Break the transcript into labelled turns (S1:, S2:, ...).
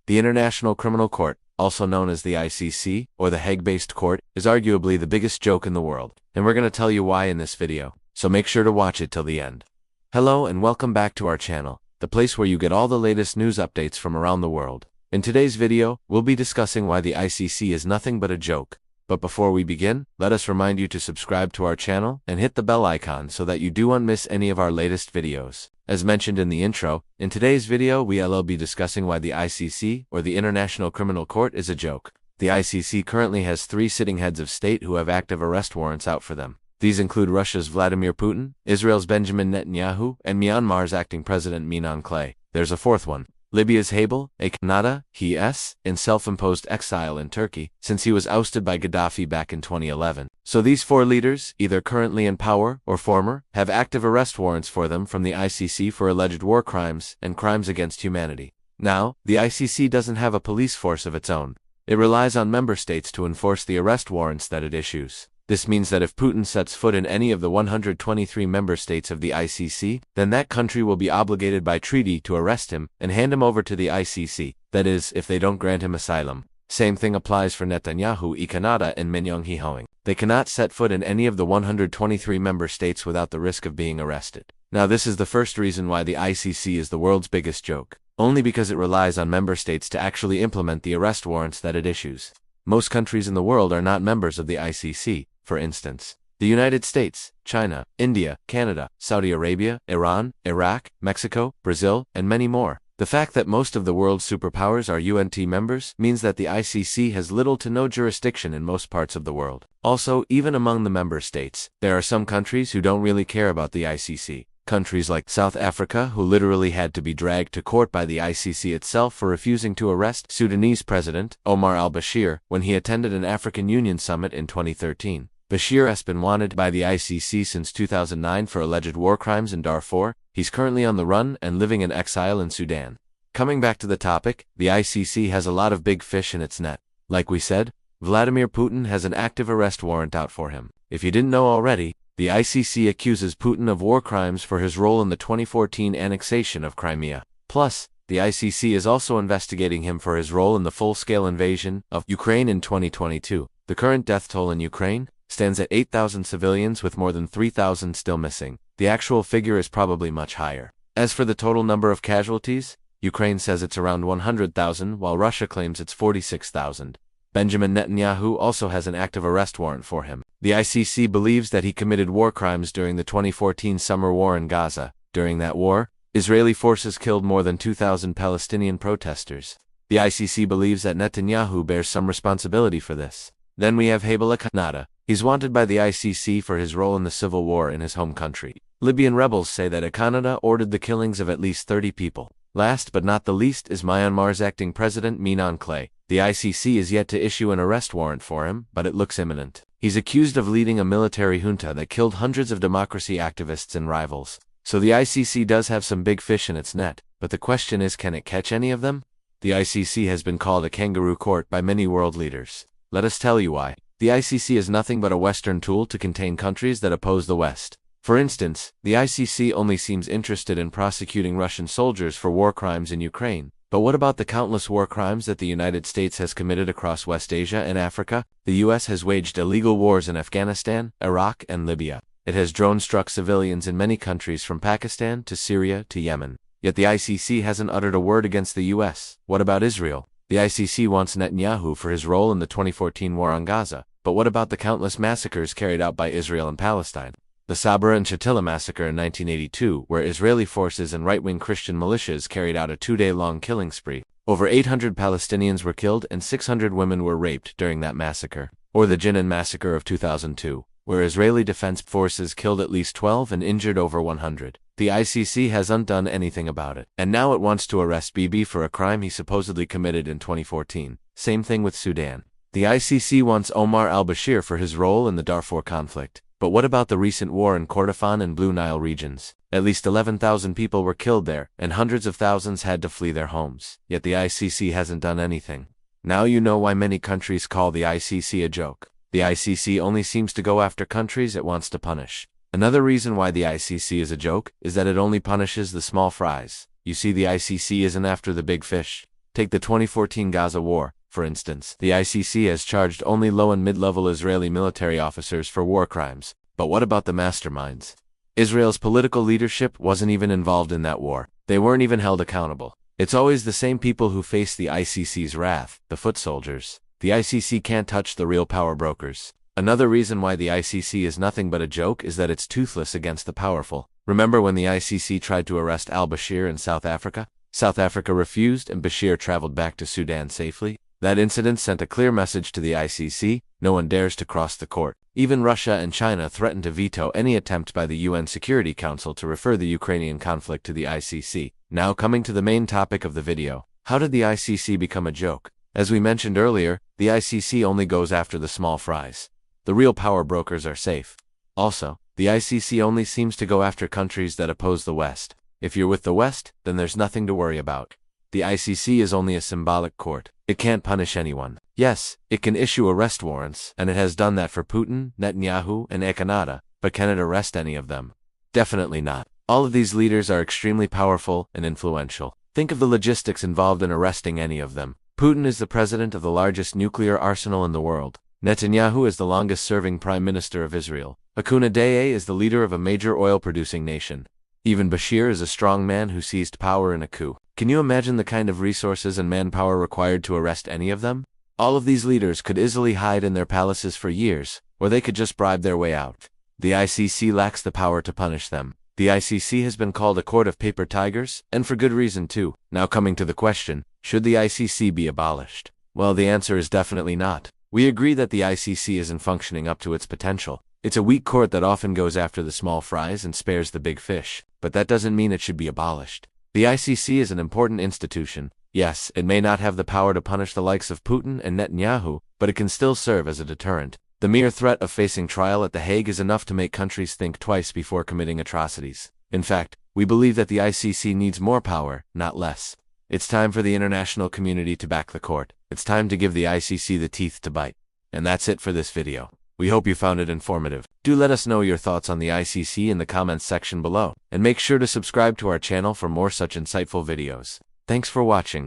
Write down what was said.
S1: The International Criminal Court, also known as the ICC, or the Hague-based court, is arguably the biggest joke in the world, and we're going to tell you why in this video, so make sure to watch it till the end. Hello and welcome back to our channel, the place where you get all the latest news updates from around the world. In today's video, we'll be discussing why the ICC is nothing but a joke. But before we begin, let us remind you to subscribe to our channel and hit the bell icon so that you don't miss any of our latest videos. As mentioned in the intro, in today's video we'll be discussing why the ICC, or the International Criminal Court, is a joke. The ICC currently has 3 sitting heads of state who have active arrest warrants out for them. These include Russia's Vladimir Putin, Israel's Benjamin Netanyahu, and Myanmar's acting president Min Aung Hlaing. There's a fourth one. Libya's Habil al-Qanada, he is in self-imposed exile in Turkey since he was ousted by Gaddafi back in 2011. So these 4 leaders, either currently in power or former, have active arrest warrants for them from the ICC for alleged war crimes and crimes against humanity. Now, the ICC doesn't have a police force of its own. It relies on member states to enforce the arrest warrants that it issues. This means that if Putin sets foot in any of the 123 member states of the ICC, then that country will be obligated by treaty to arrest him and hand him over to the ICC, that is, if they don't grant him asylum. Same thing applies for Netanyahu, al-Qanada, and Min Aung Hlaing. They cannot set foot in any of the 123 member states without the risk of being arrested. Now this is the first reason why the ICC is the world's biggest joke. Only because it relies on member states to actually implement the arrest warrants that it issues. Most countries in the world are not members of the ICC. For instance, the United States, China, India, Canada, Saudi Arabia, Iran, Iraq, Mexico, Brazil, and many more. The fact that most of the world's superpowers are UNT members means that the ICC has little to no jurisdiction in most parts of the world. Also, even among the member states, there are some countries who don't really care about the ICC. Countries like South Africa, who literally had to be dragged to court by the ICC itself for refusing to arrest Sudanese President Omar al-Bashir when he attended an African Union summit in 2013. Bashir has been wanted by the ICC since 2009 for alleged war crimes in Darfur. He's currently on the run and living in exile in Sudan. Coming back to the topic, the ICC has a lot of big fish in its net. Like we said, Vladimir Putin has an active arrest warrant out for him. If you didn't know already, the ICC accuses Putin of war crimes for his role in the 2014 annexation of Crimea. Plus, the ICC is also investigating him for his role in the full-scale invasion of Ukraine in 2022. The current death toll in Ukraine stands at 8,000 civilians with more than 3,000 still missing. The actual figure is probably much higher. As for the total number of casualties, Ukraine says it's around 100,000 while Russia claims it's 46,000. Benjamin Netanyahu also has an active arrest warrant for him. The ICC believes that he committed war crimes during the 2014 summer war in Gaza. During that war, Israeli forces killed more than 2,000 Palestinian protesters. The ICC believes that Netanyahu bears some responsibility for this. Then we have Habil al-Qanada. He's wanted by the ICC for his role in the civil war in his home country. Libyan rebels say that al-Qanada ordered the killings of at least 30 people. Last but not the least is Myanmar's acting president Min Aung Hlaing. The ICC is yet to issue an arrest warrant for him, but it looks imminent. He's accused of leading a military junta that killed hundreds of democracy activists and rivals. So the ICC does have some big fish in its net, but the question is, can it catch any of them? The ICC has been called a kangaroo court by many world leaders. Let us tell you why. The ICC is nothing but a Western tool to contain countries that oppose the West. For instance, the ICC only seems interested in prosecuting Russian soldiers for war crimes in Ukraine. But what about the countless war crimes that the United States has committed across West Asia and Africa? The US has waged illegal wars in Afghanistan, Iraq, and Libya. It has drone-struck civilians in many countries from Pakistan to Syria to Yemen. Yet the ICC hasn't uttered a word against the US. What about Israel? The ICC wants Netanyahu for his role in the 2014 war on Gaza, but what about the countless massacres carried out by Israel and Palestine? The Sabra and Shatila massacre in 1982, where Israeli forces and right-wing Christian militias carried out a 2-day-long killing spree. Over 800 Palestinians were killed and 600 women were raped during that massacre. Or the Jenin massacre of 2002, where Israeli defense forces killed at least 12 and injured over 100. The ICC hasn't done anything about it, and now it wants to arrest Bibi for a crime he supposedly committed in 2014. Same thing with Sudan. The ICC wants Omar al-Bashir for his role in the Darfur conflict. But what about the recent war in Kordofan and Blue Nile regions? At least 11,000 people were killed there, and hundreds of thousands had to flee their homes. Yet the ICC hasn't done anything. Now you know why many countries call the ICC a joke. The ICC only seems to go after countries it wants to punish. Another reason why the ICC is a joke is that it only punishes the small fries. You see, the ICC isn't after the big fish. Take the 2014 Gaza war, for instance. The ICC has charged only low and mid-level Israeli military officers for war crimes. But what about the masterminds? Israel's political leadership wasn't even involved in that war. They weren't even held accountable. It's always the same people who face the ICC's wrath, the foot soldiers. The ICC can't touch the real power brokers. Another reason why the ICC is nothing but a joke is that it's toothless against the powerful. Remember when the ICC tried to arrest al-Bashir in South Africa? South Africa refused and Bashir traveled back to Sudan safely. That incident sent a clear message to the ICC: no one dares to cross the court. Even Russia and China threatened to veto any attempt by the UN Security Council to refer the Ukrainian conflict to the ICC. Now coming to the main topic of the video. How did the ICC become a joke? As we mentioned earlier, the ICC only goes after the small fries. The real power brokers are safe. Also, the ICC only seems to go after countries that oppose the West. If you're with the West, then there's nothing to worry about. The ICC is only a symbolic court. It can't punish anyone. Yes, it can issue arrest warrants, and it has done that for Putin, Netanyahu, and Ekanata, but can it arrest any of them? Definitely not. All of these leaders are extremely powerful and influential. Think of the logistics involved in arresting any of them. Putin is the president of the largest nuclear arsenal in the world. Netanyahu is the longest-serving prime minister of Israel. Akunadeye is the leader of a major oil-producing nation. Even Bashir is a strong man who seized power in a coup. Can you imagine the kind of resources and manpower required to arrest any of them? All of these leaders could easily hide in their palaces for years, or they could just bribe their way out. The ICC lacks the power to punish them. The ICC has been called a court of paper tigers, and for good reason too. Now coming to the question, should the ICC be abolished? Well, the answer is definitely not. We agree that the ICC isn't functioning up to its potential. It's a weak court that often goes after the small fries and spares the big fish, but that doesn't mean it should be abolished. The ICC is an important institution. Yes, it may not have the power to punish the likes of Putin and Netanyahu, but it can still serve as a deterrent. The mere threat of facing trial at The Hague is enough to make countries think twice before committing atrocities. In fact, we believe that the ICC needs more power, not less. It's time for the international community to back the court. It's time to give the ICC the teeth to bite. And that's it for this video. We hope you found it informative. Do let us know your thoughts on the ICC in the comments section below, and make sure to subscribe to our channel for more such insightful videos. Thanks for watching.